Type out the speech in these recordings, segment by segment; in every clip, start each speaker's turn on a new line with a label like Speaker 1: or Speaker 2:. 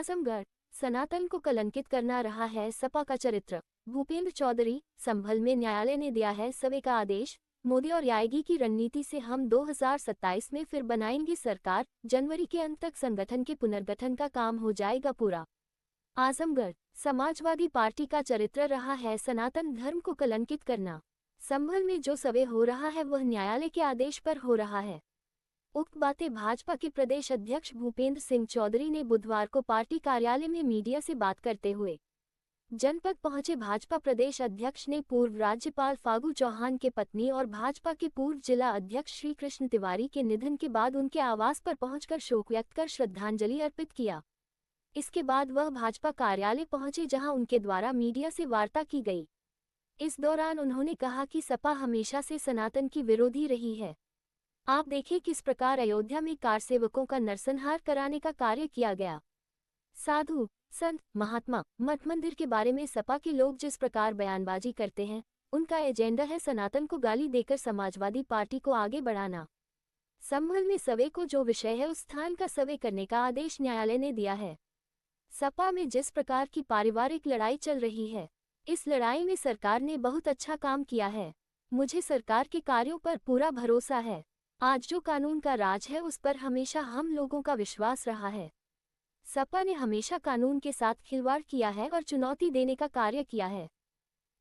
Speaker 1: आजमगढ़, सनातन को कलंकित करना रहा है सपा का चरित्र। भूपेंद्र चौधरी, संभल में न्यायालय ने दिया है सवे का आदेश। मोदी और आएगी की रणनीति से हम 2027 में फिर बनाएंगे सरकार। जनवरी के अंत तक संगठन के पुनर्गठन का काम हो जाएगा पूरा। आजमगढ़, समाजवादी पार्टी का चरित्र रहा है सनातन धर्म को कलंकित करना। संभल में जो सवे हो रहा है वह न्यायालय के आदेश पर हो रहा है। उक्त बातें भाजपा के प्रदेश अध्यक्ष भूपेंद्र सिंह चौधरी ने बुधवार को पार्टी कार्यालय में मीडिया से बात करते हुए जनपद पहुंचे। भाजपा प्रदेश अध्यक्ष ने पूर्व राज्यपाल फागू चौहान के पत्नी और भाजपा के पूर्व जिला अध्यक्ष श्री कृष्ण तिवारी के निधन के बाद उनके आवास पर पहुंचकर शोक व्यक्त कर श्रद्धांजलि अर्पित किया। इसके बाद वह भाजपा कार्यालय पहुंचे जहां उनके द्वारा मीडिया से वार्ता की गई। इस दौरान उन्होंने कहा कि सपा हमेशा से सनातन की विरोधी रही है। आप देखें किस प्रकार अयोध्या में कार सेवकों का नरसंहार कराने का कार्य किया गया। साधु, संत, महात्मा, मठ मंदिर के बारे में सपा के लोग जिस प्रकार बयानबाजी करते हैं, उनका एजेंडा है सनातन को गाली देकर समाजवादी पार्टी को आगे बढ़ाना। संभल में सवे को जो विषय है उस स्थान का सवे करने का आदेश न्यायालय ने दिया है। सपा में जिस प्रकार की पारिवारिक लड़ाई चल रही है, इस लड़ाई में सरकार ने बहुत अच्छा काम किया है। मुझे सरकार के कार्यों पर पूरा भरोसा है। आज जो कानून का राज है उस पर हमेशा हम लोगों का विश्वास रहा है। सपा ने हमेशा कानून के साथ खिलवाड़ किया है और चुनौती देने का कार्य किया है।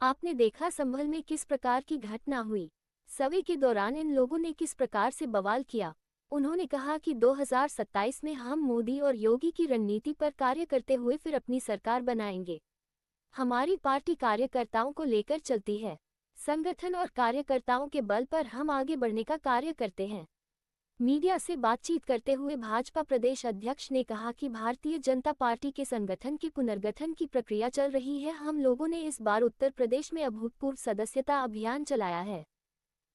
Speaker 1: आपने देखा संभल में किस प्रकार की घटना हुई। सवे के दौरान इन लोगों ने किस प्रकार से बवाल किया। उन्होंने कहा कि 2027 में हम मोदी और योगी की रणनीति पर कार्य करते हुए फिर अपनी सरकार बनाएंगे। हमारी पार्टी कार्यकर्ताओं को लेकर चलती है। संगठन और कार्यकर्ताओं के बल पर हम आगे बढ़ने का कार्य करते हैं। मीडिया से बातचीत करते हुए भाजपा प्रदेश अध्यक्ष ने कहा कि भारतीय जनता पार्टी के संगठन की पुनर्गठन की प्रक्रिया चल रही है। हम लोगों ने इस बार उत्तर प्रदेश में अभूतपूर्व सदस्यता अभियान चलाया है।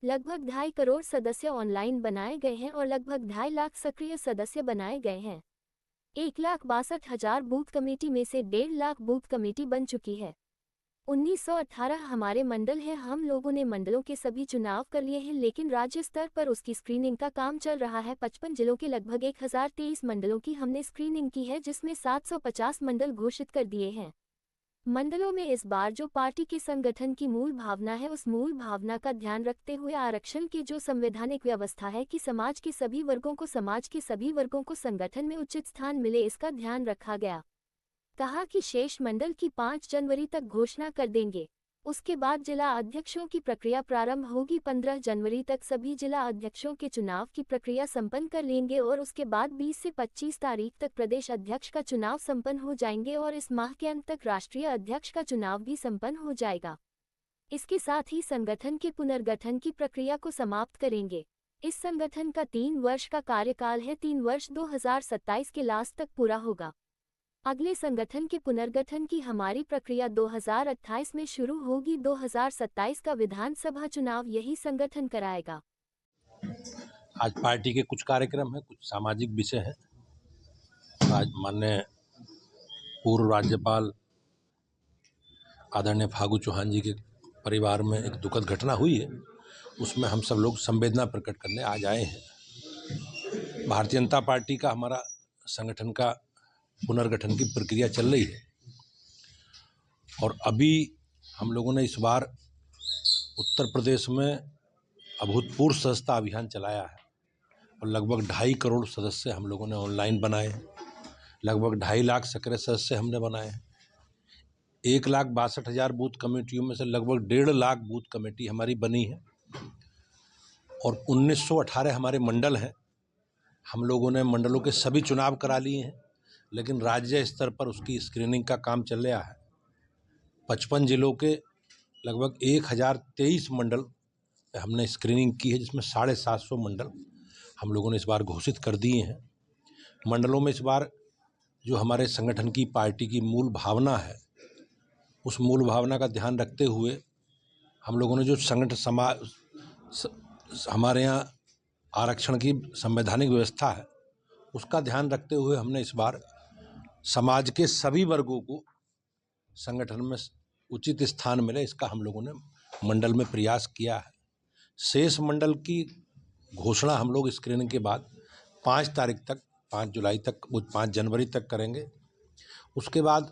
Speaker 1: लगभग 2.5 करोड़ सदस्य ऑनलाइन बनाए गए हैं और लगभग 2.5 लाख सक्रिय सदस्य बनाए गए हैं। 1,62,000 बूथ कमेटी में से 1.5 लाख बूथ कमेटी बन चुकी है। 1918 हमारे मंडल हैं। हम लोगों ने मंडलों के सभी चुनाव कर लिए हैं, लेकिन राज्य स्तर पर उसकी स्क्रीनिंग का काम चल रहा है। 55 जिलों के लगभग 1023 मंडलों की हमने स्क्रीनिंग की है, जिसमें 750 मंडल घोषित कर दिए हैं। मंडलों में इस बार जो पार्टी के संगठन की मूल भावना है, उस मूल भावना का ध्यान रखते हुए आरक्षण की जो संवैधानिक व्यवस्था है कि समाज के सभी वर्गों को संगठन में उचित स्थान मिले, इसका ध्यान रखा गया। कहा कि शेष मंडल की 5 जनवरी तक घोषणा कर देंगे। उसके बाद जिला अध्यक्षों की प्रक्रिया प्रारंभ होगी। 15 जनवरी तक सभी जिला अध्यक्षों के चुनाव की प्रक्रिया संपन्न कर लेंगे और उसके बाद 20 से 25 तारीख तक प्रदेश अध्यक्ष का चुनाव संपन्न हो जाएंगे और इस माह के अंत तक राष्ट्रीय अध्यक्ष का चुनाव भी संपन्न हो जाएगा। इसके साथ ही संगठन के पुनर्गठन की प्रक्रिया को समाप्त करेंगे। इस संगठन का 3 वर्ष का कार्यकाल है। 3 वर्ष 2027 के लास्ट तक पूरा होगा। अगले संगठन के पुनर्गठन की हमारी प्रक्रिया 2028 में शुरू होगी। 2027 का विधानसभा चुनाव यही संगठन कराएगा।
Speaker 2: आज पार्टी के कुछ कार्यक्रम हैं, कुछ सामाजिक विषय हैं। आज माननीय पूर्व राज्यपाल आदरणीय फागू चौहान जी के परिवार में एक दुखद घटना हुई है, उसमें हम सब लोग संवेदना प्रकट करने आज आए हैं। भारतीय जनता पार्टी का हमारा संगठन का पुनर्गठन की प्रक्रिया चल रही है और अभी हम लोगों ने इस बार उत्तर प्रदेश में अभूतपूर्व सदस्यता अभियान चलाया है और लगभग 2.5 करोड़ सदस्य हम लोगों ने ऑनलाइन बनाए हैं। लगभग 2.5 लाख सक्रिय सदस्य हमने बनाए हैं। 1,62,000 बूथ कमेटियों में से लगभग 1.5 लाख बूथ कमेटी हमारी बनी है और 1918 हमारे मंडल हैं। हम लोगों ने मंडलों के सभी चुनाव करा लिए हैं, लेकिन राज्य स्तर पर उसकी स्क्रीनिंग का काम चल रहा है। 55 जिलों के लगभग 1,023 मंडल पे हमने स्क्रीनिंग की है, जिसमें 750 मंडल हम लोगों ने इस बार घोषित कर दिए हैं। मंडलों में इस बार जो हमारे संगठन की पार्टी की मूल भावना है, उस मूल भावना का ध्यान रखते हुए हम लोगों ने जो संगठन हमारे यहाँ आरक्षण की संवैधानिक व्यवस्था है, उसका ध्यान रखते हुए हमने इस बार समाज के सभी वर्गों को संगठन में उचित स्थान मिले, इसका हम लोगों ने मंडल में प्रयास किया है। शेष मंडल की घोषणा हम लोग स्क्रीनिंग के बाद 5 तारीख तक, 5 जुलाई तक, 5 जनवरी तक करेंगे उसके बाद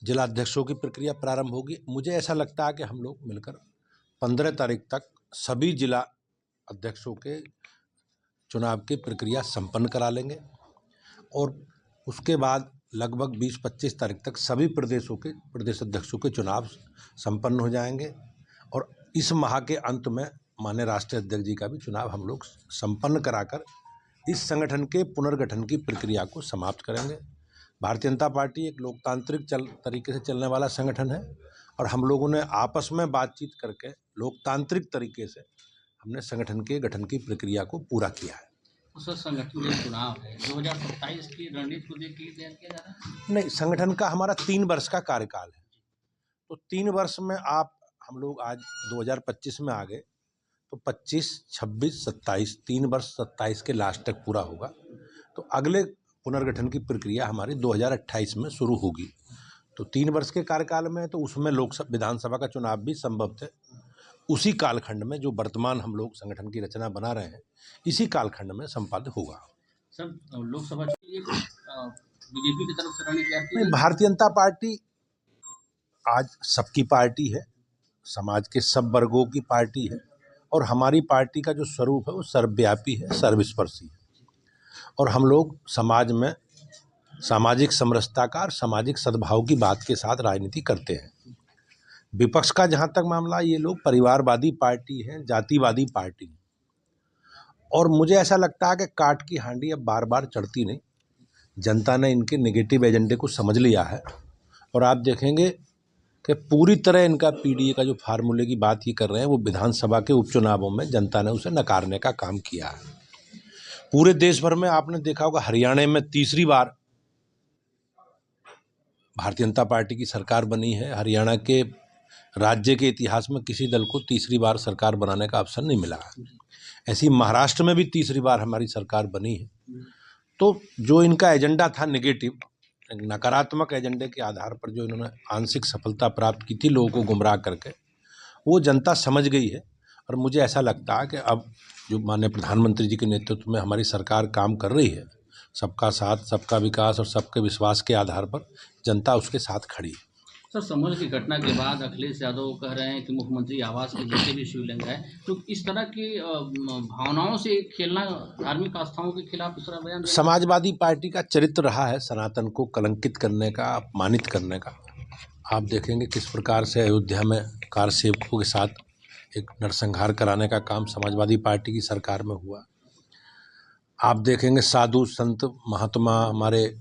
Speaker 2: जिला अध्यक्षों की प्रक्रिया प्रारंभ होगी। मुझे ऐसा लगता है कि हम लोग मिलकर 15 तारीख तक सभी जिला अध्यक्षों के चुनाव की प्रक्रिया संपन्न करा लेंगे और उसके बाद लगभग 20-25 तारीख तक सभी प्रदेशों के प्रदेश अध्यक्षों के चुनाव संपन्न हो जाएंगे और इस माह के अंत में माननीय राष्ट्रीय अध्यक्ष जी का भी चुनाव हम लोग संपन्न कराकर इस संगठन के पुनर्गठन की प्रक्रिया को समाप्त करेंगे। भारतीय जनता पार्टी एक लोकतांत्रिक तरीके से चलने वाला संगठन है और हम लोगों ने आपस में बातचीत करके लोकतांत्रिक तरीके से हमने संगठन के गठन की प्रक्रिया को पूरा किया है।
Speaker 3: उस संगठन में चुनाव है 2027 की रणनीति को देख के तैयार किया जा रहा है?
Speaker 2: नहीं, संगठन का हमारा 3 वर्ष का कार्यकाल है, तो 3 वर्ष में हम लोग आज 2025 में आ गए तो 25, 26, 27 3 वर्ष 27 के लास्ट तक पूरा होगा। तो अगले पुनर्गठन की प्रक्रिया हमारी 2028 में शुरू होगी। तो 3 वर्ष के कार्यकाल में तो उसमें लोकसभा विधानसभा का चुनाव भी संभव थे। उसी कालखंड में जो वर्तमान हम लोग संगठन की रचना बना रहे हैं इसी कालखंड में संपादित होगा।
Speaker 3: सर, लोकसभा के लिए बीजेपी की तरफ से रणनीति तैयार की
Speaker 2: नहीं, भारतीय जनता पार्टी आज सबकी पार्टी है, समाज के सब वर्गों की पार्टी है और हमारी पार्टी का जो स्वरूप है वो सर्वव्यापी है, सर्वस्पर्शी है और हम लोग समाज में सामाजिक समरसता का और सामाजिक सद्भाव की बात के साथ राजनीति करते हैं। विपक्ष का जहाँ तक मामला, ये लोग परिवारवादी पार्टी है, जातिवादी पार्टी है और मुझे ऐसा लगता है कि काट की हांडी अब बार बार चढ़ती नहीं। जनता ने इनके नेगेटिव एजेंडे को समझ लिया है और आप देखेंगे कि पूरी तरह इनका पीडीए का जो फार्मूले की बात ये कर रहे हैं वो विधानसभा के उपचुनावों में जनता ने उसे नकारने का काम किया है। पूरे देश भर में आपने देखा होगा, हरियाणा में तीसरी बार भारतीय जनता पार्टी की सरकार बनी है। हरियाणा के राज्य के इतिहास में किसी दल को तीसरी बार सरकार बनाने का अवसर नहीं मिला है। ऐसी महाराष्ट्र में भी तीसरी बार हमारी सरकार बनी है। तो जो इनका एजेंडा था नेगेटिव, नकारात्मक एजेंडे के आधार पर जो इन्होंने आंशिक सफलता प्राप्त की थी लोगों को गुमराह करके, वो जनता समझ गई है और मुझे ऐसा लगता है कि अब जो माननीय प्रधानमंत्री जी के नेतृत्व में हमारी सरकार काम कर रही है, सबका साथ, सबका विकास और सबके विश्वास के आधार पर जनता उसके साथ खड़ी है।
Speaker 3: सर, समूह की घटना के बाद अखिलेश यादव कह रहे हैं कि मुख्यमंत्री आवास के नीचे भी शिवलिंग है, तो इस तरह की भावनाओं से खेलना, धार्मिक आस्थाओं के खिलाफ इस तरह बयान।
Speaker 2: समाजवादी पार्टी का चरित्र रहा है सनातन को कलंकित करने का, अपमानित करने का। आप देखेंगे किस प्रकार से अयोध्या में कार सेवकों के साथ एक नरसंहार कराने का काम समाजवादी पार्टी की सरकार में हुआ। आप देखेंगे साधु संत महात्मा, हमारे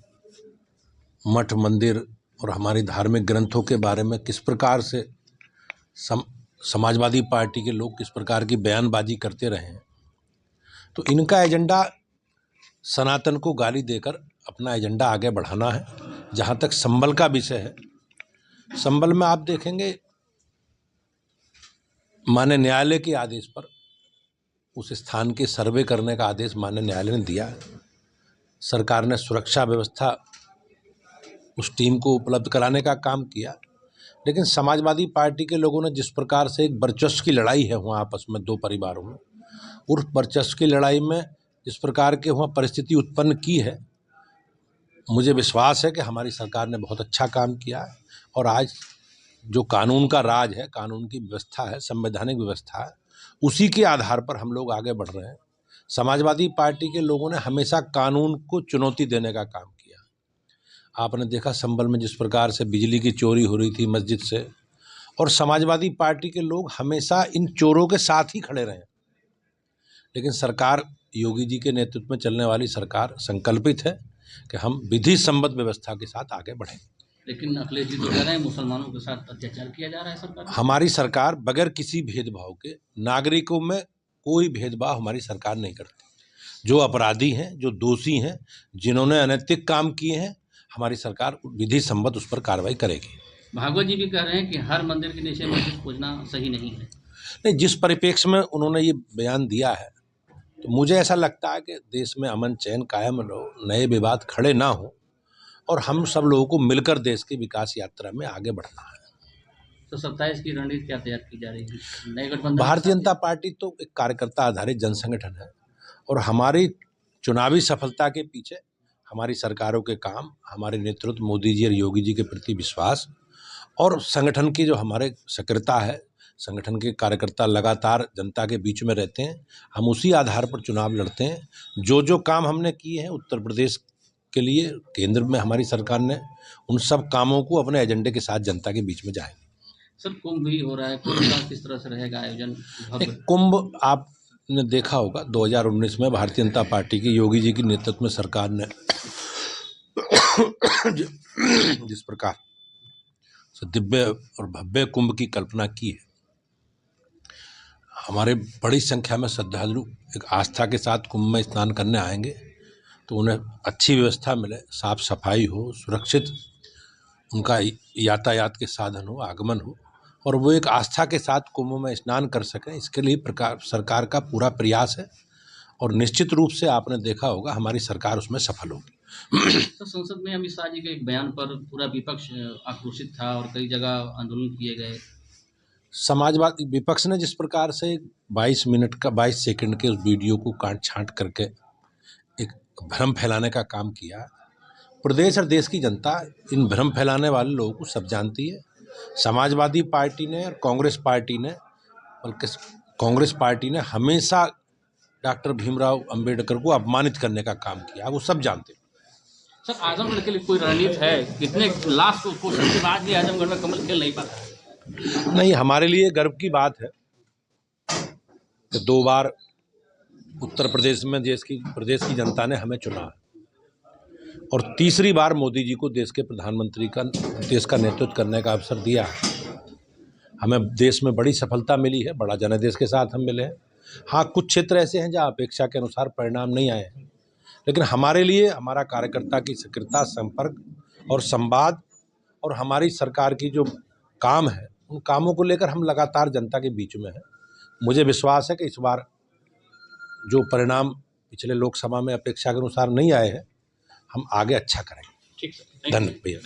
Speaker 2: मठ मंदिर और हमारी धार्मिक ग्रंथों के बारे में किस प्रकार से समाजवादी पार्टी के लोग किस प्रकार की बयानबाजी करते रहे हैं। तो इनका एजेंडा सनातन को गाली देकर अपना एजेंडा आगे बढ़ाना है। जहाँ तक संबल का विषय है, संबल में आप देखेंगे माननीय न्यायालय के आदेश पर उस स्थान के सर्वे करने का आदेश माननीय न्यायालय ने दिया है। सरकार ने सुरक्षा व्यवस्था उस टीम को उपलब्ध कराने का काम किया, लेकिन समाजवादी पार्टी के लोगों ने जिस प्रकार से एक वर्चस्व की लड़ाई है वहाँ आपस में दो परिवारों में, उस वर्चस्व की लड़ाई में जिस प्रकार के वहाँ परिस्थिति उत्पन्न की है, मुझे विश्वास है कि हमारी सरकार ने बहुत अच्छा काम किया है और आज जो कानून का राज है, कानून की व्यवस्था है, संवैधानिक व्यवस्था है, उसी के आधार पर हम लोग आगे बढ़ रहे हैं। समाजवादी पार्टी के लोगों ने हमेशा कानून को चुनौती देने का काम किया। आपने देखा संभल में जिस प्रकार से बिजली की चोरी हो रही थी मस्जिद से, और समाजवादी पार्टी के लोग हमेशा इन चोरों के साथ ही खड़े रहे। लेकिन सरकार, योगी जी के नेतृत्व में चलने वाली सरकार संकल्पित है कि हम विधि सम्मत व्यवस्था के साथ आगे बढ़ें।
Speaker 3: लेकिन अखिलेश जी तो कह रहे हैं मुसलमानों के साथ अत्याचार किया जा रहा है सरकार।
Speaker 2: हमारी सरकार बगैर किसी भेदभाव के, नागरिकों में कोई भेदभाव हमारी सरकार नहीं करती। जो अपराधी हैं, जो दोषी हैं, जिन्होंने अनैतिक काम किए हैं, हमारी सरकार विधि सम्मत उस पर कार्रवाई करेगी।
Speaker 3: भागवत जी भी कह रहे हैं कि हर मंदिर के नीचे मस्जिद पूजना सही नहीं है।
Speaker 2: नहीं, जिस परिप्रेक्ष्य में उन्होंने ये बयान दिया है, तो मुझे ऐसा लगता है कि देश में अमन चैन कायम रहो, नए विवाद खड़े ना हो और हम सब लोगों को मिलकर देश की विकास यात्रा में आगे बढ़ना है।
Speaker 3: तो 27 की रणनीति क्या तैयार की जा रही है? नए गठबंधन।
Speaker 2: भारतीय जनता पार्टी तो एक कार्यकर्ता आधारित जन संगठन है और हमारी चुनावी सफलता के पीछे हमारी सरकारों के काम, हमारे नेतृत्व मोदी जी और योगी जी के प्रति विश्वास और संगठन की जो हमारे सक्रियता है, संगठन के कार्यकर्ता लगातार जनता के बीच में रहते हैं, हम उसी आधार पर चुनाव लड़ते हैं। जो जो काम हमने किए हैं उत्तर प्रदेश के लिए केंद्र में हमारी सरकार ने, उन सब कामों को अपने एजेंडे के साथ जनता के बीच में जाएंगे।
Speaker 3: सर कुंभ भी हो रहा है, कुंभ का किस तरह से रहेगा आयोजन?
Speaker 2: कुंभ आपने देखा होगा 2019 में भारतीय जनता पार्टी की योगी जी की नेतृत्व में सरकार ने जिस प्रकार से दिव्य और भव्य कुंभ की कल्पना की है, हमारे बड़ी संख्या में श्रद्धालु एक आस्था के साथ कुंभ में स्नान करने आएंगे, तो उन्हें अच्छी व्यवस्था मिले, साफ सफाई हो, सुरक्षित उनका यातायात के साधन हो, आगमन हो और वो एक आस्था के साथ कुंभ में स्नान कर सकें। इसके लिए सरकार का पूरा प्रयास है और निश्चित रूप से आपने देखा होगा हमारी सरकार उसमें सफल होगी।
Speaker 3: तो संसद में अमित शाह जी के एक बयान पर पूरा विपक्ष आक्रोशित था और कई जगह आंदोलन किए गए।
Speaker 2: समाजवादी विपक्ष ने जिस प्रकार से 22 सेकंड के उस वीडियो को काट छांट करके एक भ्रम फैलाने का काम किया, प्रदेश और देश की जनता इन भ्रम फैलाने वाले लोगों को सब जानती है। समाजवादी पार्टी ने और कांग्रेस पार्टी ने, बल्कि कांग्रेस पार्टी ने हमेशा डॉक्टर भीमराव अंबेडकर को अपमानित करने का काम किया, वो सब जानते हैं।
Speaker 3: सर आजमगढ़ के लिए कोई रणनीति है? कितने लास्ट कोशिश के बाद भी आजमगढ़ में कमल खेल नहीं पाता?
Speaker 2: नहीं, हमारे लिए गर्व की बात है कि 2 बार उत्तर प्रदेश में प्रदेश की जनता ने हमें चुना और तीसरी बार मोदी जी को देश का नेतृत्व करने का अवसर दिया। हमें देश में बड़ी सफलता मिली है, बड़ा जनादेश के साथ हम मिले हैं। हाँ, कुछ क्षेत्र ऐसे हैं जहाँ अपेक्षा के अनुसार परिणाम नहीं आए हैं, लेकिन हमारे लिए हमारा कार्यकर्ता की सक्रियता, संपर्क और संवाद और हमारी सरकार की जो काम है, उन कामों को लेकर हम लगातार जनता के बीच में हैं। मुझे विश्वास है कि इस बार जो परिणाम पिछले लोकसभा में अपेक्षा के अनुसार नहीं आए हैं, हम आगे अच्छा करेंगे।
Speaker 3: ठीक सर,
Speaker 2: धन्यवाद भैया।